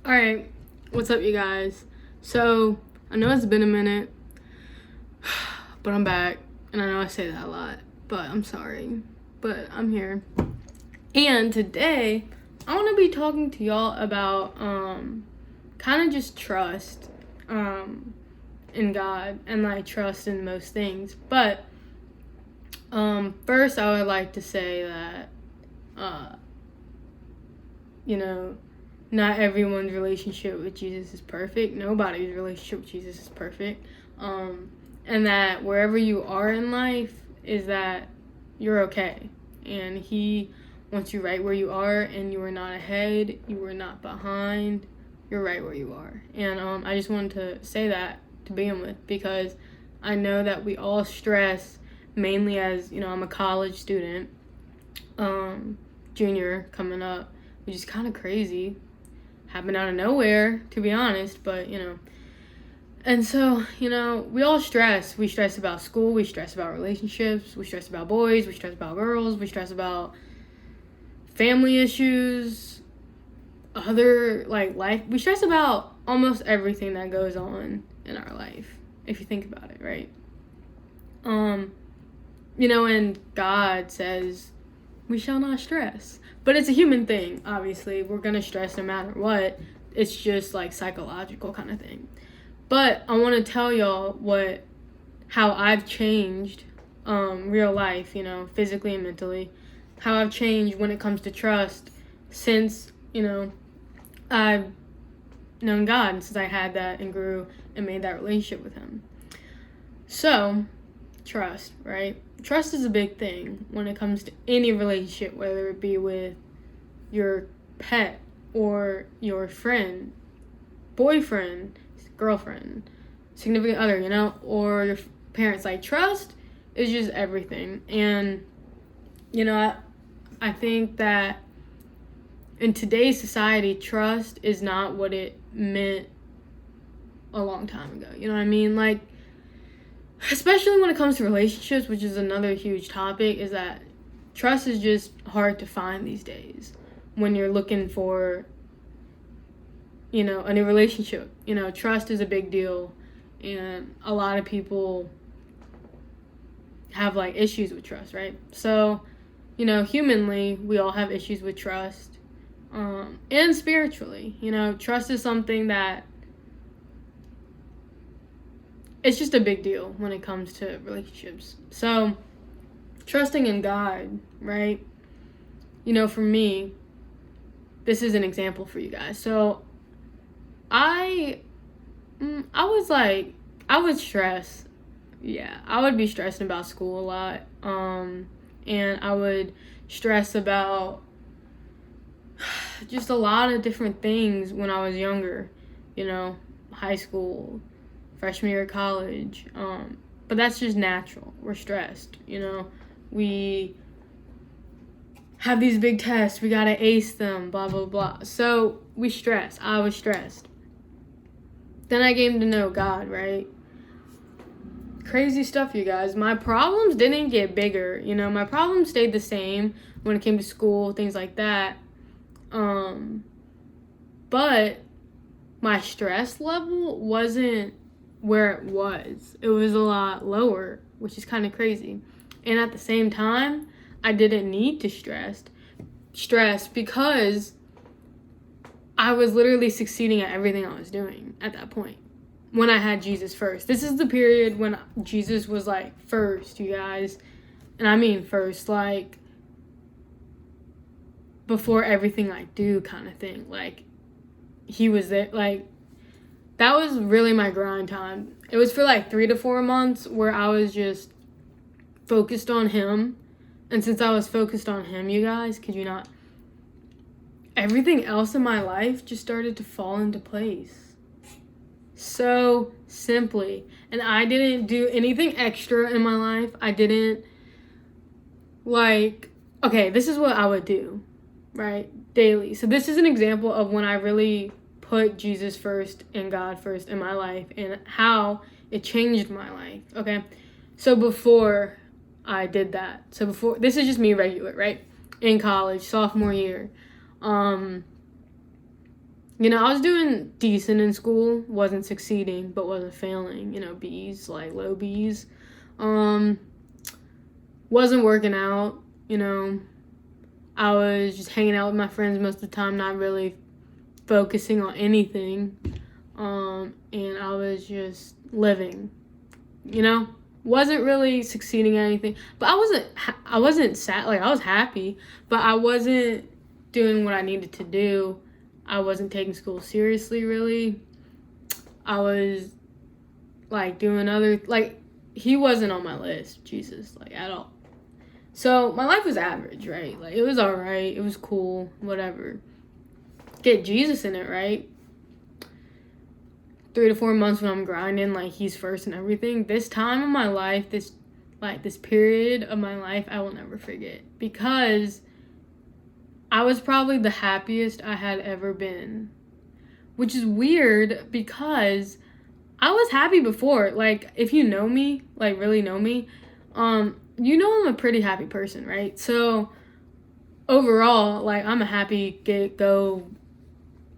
Alright, what's up, you guys? So, I know it's been a minute, but I'm back, and I know I say that a lot, but I'm sorry, but I'm here. And today, I want to be talking to y'all about, kind of just trust, in God, and, like, trust in most things. But, first, I would like to say that, not everyone's relationship with Jesus is perfect. Nobody's relationship with Jesus is perfect. And that wherever you are in life is that you're okay. And he wants you right where you are, and you are not ahead, you are not behind, you're right where you are. And I just wanted to say that to begin with, because I know that we all stress, mainly as, I'm a college student, junior coming up, which is kind of crazy. Happened out of nowhere, to be honest, but, And so, we all stress. We stress about school, we stress about relationships, we stress about boys, we stress about girls, we stress about family issues, other, life. We stress about almost everything that goes on in our life, if you think about it, right? And God says, we shall not stress. But it's a human thing, obviously. We're going to stress no matter what. It's just, psychological kind of thing. But I want to tell y'all how I've changed real life, physically and mentally. How I've changed when it comes to trust since, I've known God, and since I had that and grew and made that relationship with him. So, trust, right? Trust is a big thing when it comes to any relationship, whether it be with your pet or your friend, boyfriend, girlfriend, significant other, or your parents. Trust is just everything. And, I think that in today's society, trust is not what it meant a long time ago. You know what I mean? Especially when it comes to relationships, which is another huge topic, is that trust is just hard to find these days when you're looking for, a new relationship. Trust is a big deal, and a lot of people have, issues with trust, right? So, humanly, we all have issues with trust, and spiritually. Trust is something that it's just a big deal when it comes to relationships. So, trusting in God, right? For me, this is an example for you guys. So, I would stress. Yeah, I would be stressing about school a lot. And I would stress about just a lot of different things when I was younger, high school, freshman year of college, but that's just natural. We're stressed, we have these big tests, we gotta ace them, blah blah blah. So we stress. I was stressed. Then I came to know God, right? Crazy stuff, you guys. My problems didn't get bigger, my problems stayed the same when it came to school, things like that, but my stress level wasn't where it was. It was a lot lower, which is kind of crazy. And at the same time, I didn't need to stress because I was literally succeeding at everything I was doing at that point when I had Jesus first. This is the period when Jesus was first, you guys. And I mean first, before everything I do kind of thing. He was there, that was really my grind time. It was for 3 to 4 months where I was just focused on him. And since I was focused on him, you guys, could you not, everything else in my life just started to fall into place. So simply. And I didn't do anything extra in my life. I didn't, okay, this is what I would do, right? Daily. So this is an example of when I really put Jesus first and God first in my life and how it changed my life, okay? So before I did that, this is just me regular, right? In college, sophomore year, You know, I was doing decent in school, wasn't succeeding, but wasn't failing. You know, B's, like low B's. Wasn't working out. You know, I was just hanging out with my friends most of the time, not really focusing on anything. And I was just living. You know, wasn't really succeeding at anything, but I wasn't sad. Like, I was happy, but I wasn't doing what I needed to do. I wasn't taking school seriously, really. I was like doing other, like, he wasn't on my list, Jesus, like, at all. So my life was average, right? Like, it was all right, it was cool, whatever. Get Jesus in it, right? 3 to 4 months when I'm grinding, like, he's first and everything. This time of my life, this period of my life, I will never forget, because I was probably the happiest I had ever been, which is weird because I was happy before. Like, if you know me, like really know me, you know I'm a pretty happy person, right? So overall, like, I'm a happy, get, go,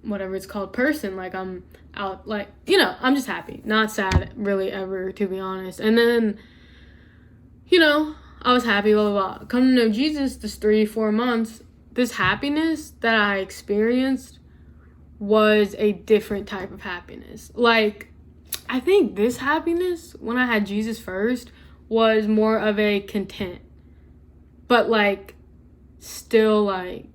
whatever it's called person. Like, I'm out, like, you know, I'm just happy, not sad really ever, to be honest. And then, you know, I was happy, blah, blah, blah. Come to know Jesus this 3-4 months, this happiness that I experienced was a different type of happiness. Like, I think this happiness, when I had Jesus first, was more of a content. But, like, still, like,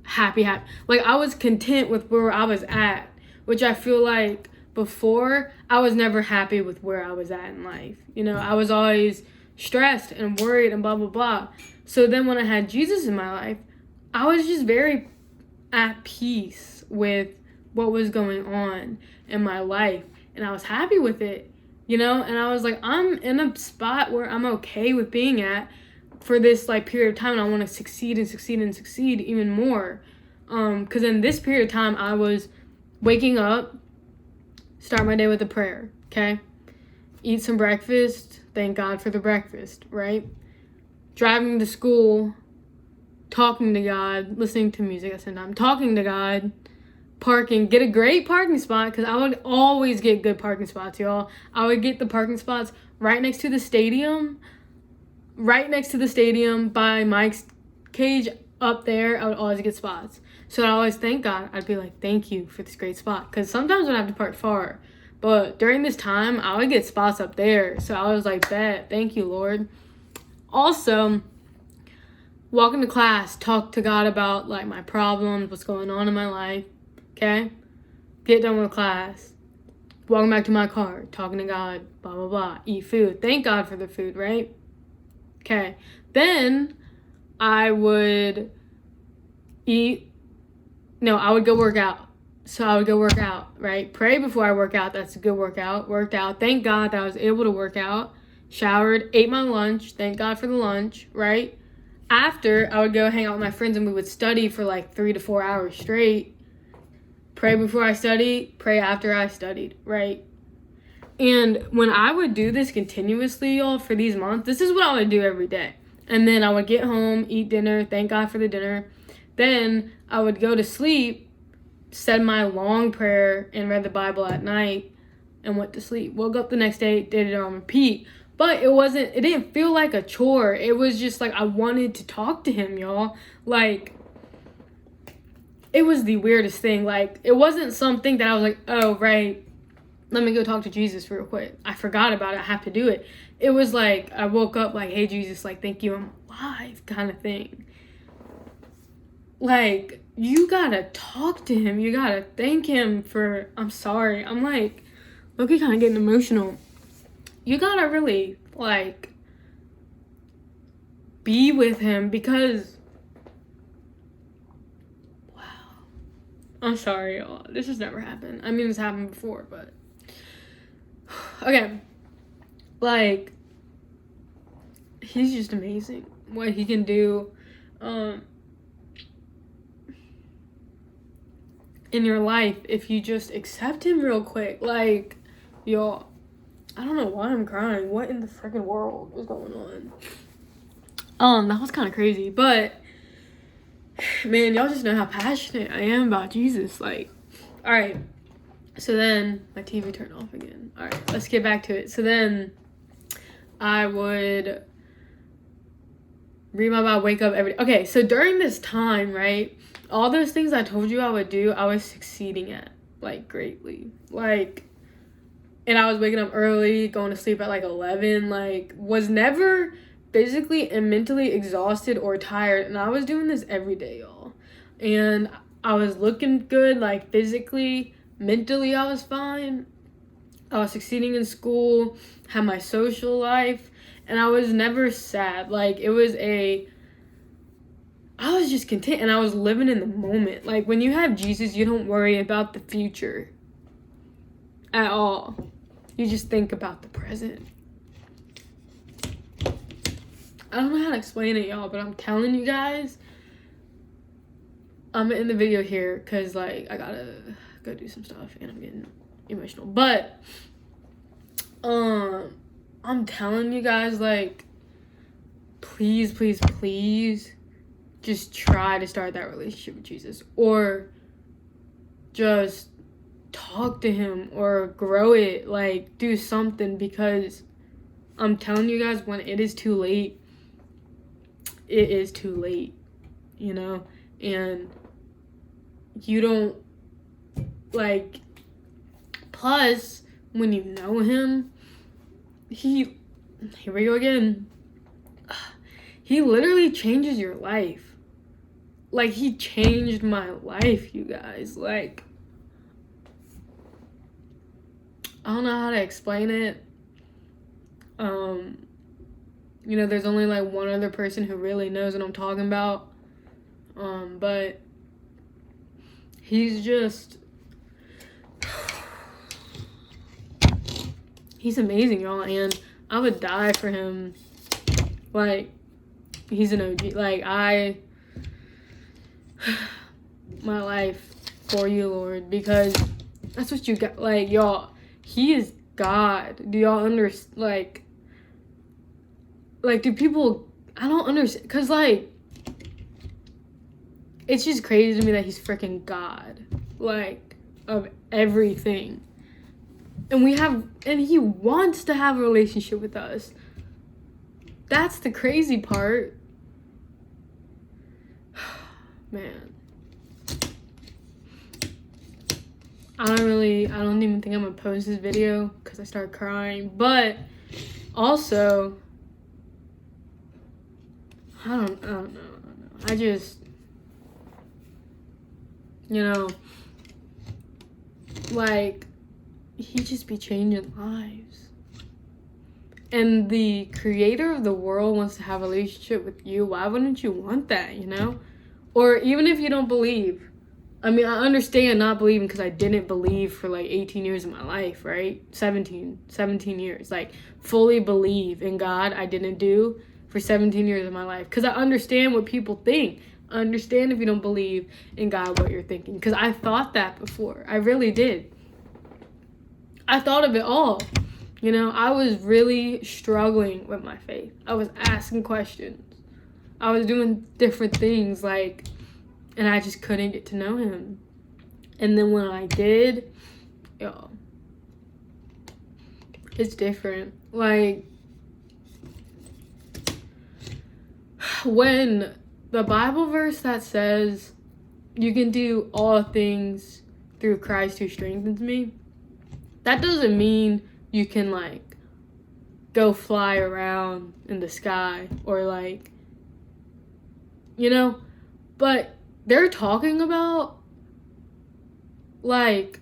happy. Like, I was content with where I was at, which I feel like before, I was never happy with where I was at in life. You know, I was always stressed and worried and blah, blah, blah. So then when I had Jesus in my life, I was just very at peace with what was going on in my life. And I was happy with it, you know? And I was like, I'm in a spot where I'm okay with being at for this, like, period of time. And I want to succeed and succeed and succeed even more. Because in this period of time, I was waking up, start my day with a prayer, okay? Eat some breakfast, thank God for the breakfast, right? Driving to school, talking to God, listening to music at the same time, talking to God, parking, get a great parking spot, because I would always get good parking spots, y'all. I would get the parking spots right next to the stadium by Mike's cage up there. I would always get spots. So I'd always thank God. I'd be like, thank you for this great spot, because sometimes I'd have to park far. But during this time, I would get spots up there. So I was like, bet, thank you, Lord. Also, walk into class, talk to God about, like, my problems, what's going on in my life, okay? Get done with class. Walking back to my car, talking to God, blah, blah, blah. Eat food. Thank God for the food, right? Okay. Then I would I would go work out. So I would go work out, right? Pray before I work out. That's a good workout. Worked out. Thank God that I was able to work out. Showered, ate my lunch. Thank God for the lunch, right? After, I would go hang out with my friends and we would study for like 3 to 4 hours straight. Pray before I studied, pray after I studied, right? And when I would do this continuously, y'all, for these months, this is what I would do every day. And then I would get home, eat dinner, thank God for the dinner. Then I would go to sleep, said my long prayer, and read the Bible at night, and went to sleep. Woke up the next day, did it on repeat. But it didn't feel like a chore. It was just like I wanted to talk to him, y'all. Like, it was the weirdest thing. Like, it wasn't something that I was like, oh, right, let me go talk to Jesus real quick. I forgot about it. I have to do it. It was like I woke up like, hey, Jesus, like, thank you, I'm alive kind of thing. Like, you gotta talk to him. You gotta thank him for, I'm sorry. I'm like, look, kind of getting emotional. You gotta really, like, be with him because, wow. I'm sorry, y'all. This has never happened. I mean, it's happened before, but. Okay. Like, he's just amazing. What he can do. In your life, if you just accept him real quick. Like, y'all, I don't know why I'm crying. What in the freaking world is going on? That was kind of crazy, but man, y'all just know how passionate I am about Jesus. Like, All right. So then my TV turned off again. All right, let's get back to it. So then I would read my Bible, wake up every day. Okay, so during this time, right, all those things I told you I would do, I was succeeding at, like, greatly. Like, and I was waking up early, going to sleep at, like, 11, like, was never physically and mentally exhausted or tired, and I was doing this every day, y'all. And I was looking good, like, physically, mentally I was fine. I was succeeding in school, had my social life, and I was never sad. Like, I was just content, and I was living in the moment. Like, when you have Jesus, you don't worry about the future at all. You just think about the present. I don't know how to explain it, y'all, but I'm telling you guys, I'm in the video here because, like, I gotta go do some stuff, and I'm getting emotional. But, I'm telling you guys, like, please, please, please, just try to start that relationship with Jesus, or just talk to him, or grow it, like, do something, because I'm telling you guys, when it is too late, it is too late, you know, and you don't, like, plus, when you know him, here we go again, he literally changes your life. Like, he changed my life, you guys. Like, I don't know how to explain it. You know, there's only, like, one other person who really knows what I'm talking about. But he's just, he's amazing, y'all, and I would die for him. Like, he's an OG. Like, my life for you, Lord, because that's what you got. Like, y'all, he is God. Do y'all understand? Like, do people, I don't understand, because, like, it's just crazy to me that he's freaking God, like, of everything. And he wants to have a relationship with us. That's the crazy part. Man. I don't even think I'm gonna post this video because I started crying. But also, I don't know. I just, you know, like, he just be changing lives. And the creator of the world wants to have a relationship with you. Why wouldn't you want that, you know? Or even if you don't believe. I mean, I understand not believing because I didn't believe for like 18 years of my life, right? 17 years. Like, fully believe in God, I didn't do for 17 years of my life. Because I understand what people think. I understand if you don't believe in God, what you're thinking. Because I thought that before. I really did. I thought of it all. You know, I was really struggling with my faith. I was asking questions. I was doing different things, like, and I just couldn't get to know him. And then when I did, yo, it's different. Like, when the Bible verse that says, you can do all things through Christ who strengthens me, that doesn't mean you can, like, go fly around in the sky or, like, you know, but they're talking about, like,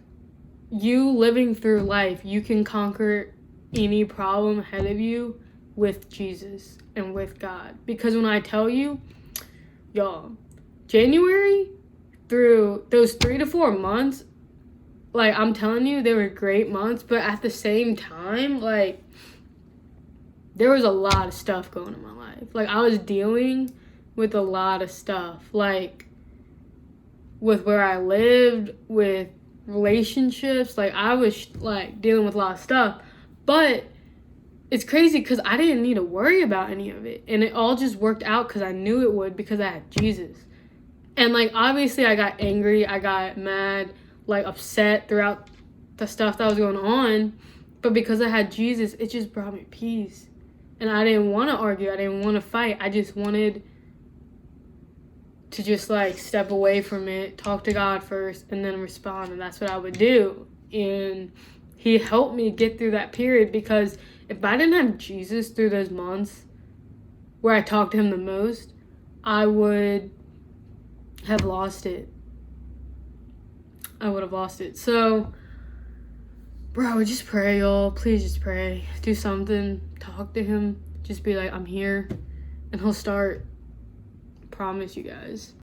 you living through life. You can conquer any problem ahead of you with Jesus and with God. Because when I tell you, y'all, January through those 3 to 4 months, like, I'm telling you, they were great months, but at the same time, like, there was a lot of stuff going on in my life. Like, I was dealing with a lot of stuff, like, with where I lived, with relationships. Like, I was, like, dealing with a lot of stuff, but it's crazy because I didn't need to worry about any of it, and it all just worked out because I knew it would, because I had Jesus. And, like, obviously I got angry, I got mad, like upset throughout the stuff that was going on. But because I had Jesus, it just brought me peace. And I didn't want to argue. I didn't want to fight. I just wanted to just like step away from it, talk to God first, and then respond. And that's what I would do. And he helped me get through that period, because if I didn't have Jesus through those months where I talked to him the most, I would have lost it. I would have lost it. So, bro, just pray, y'all. Please just pray. Do something. Talk to him. Just be like, I'm here. And he'll start. Promise you guys.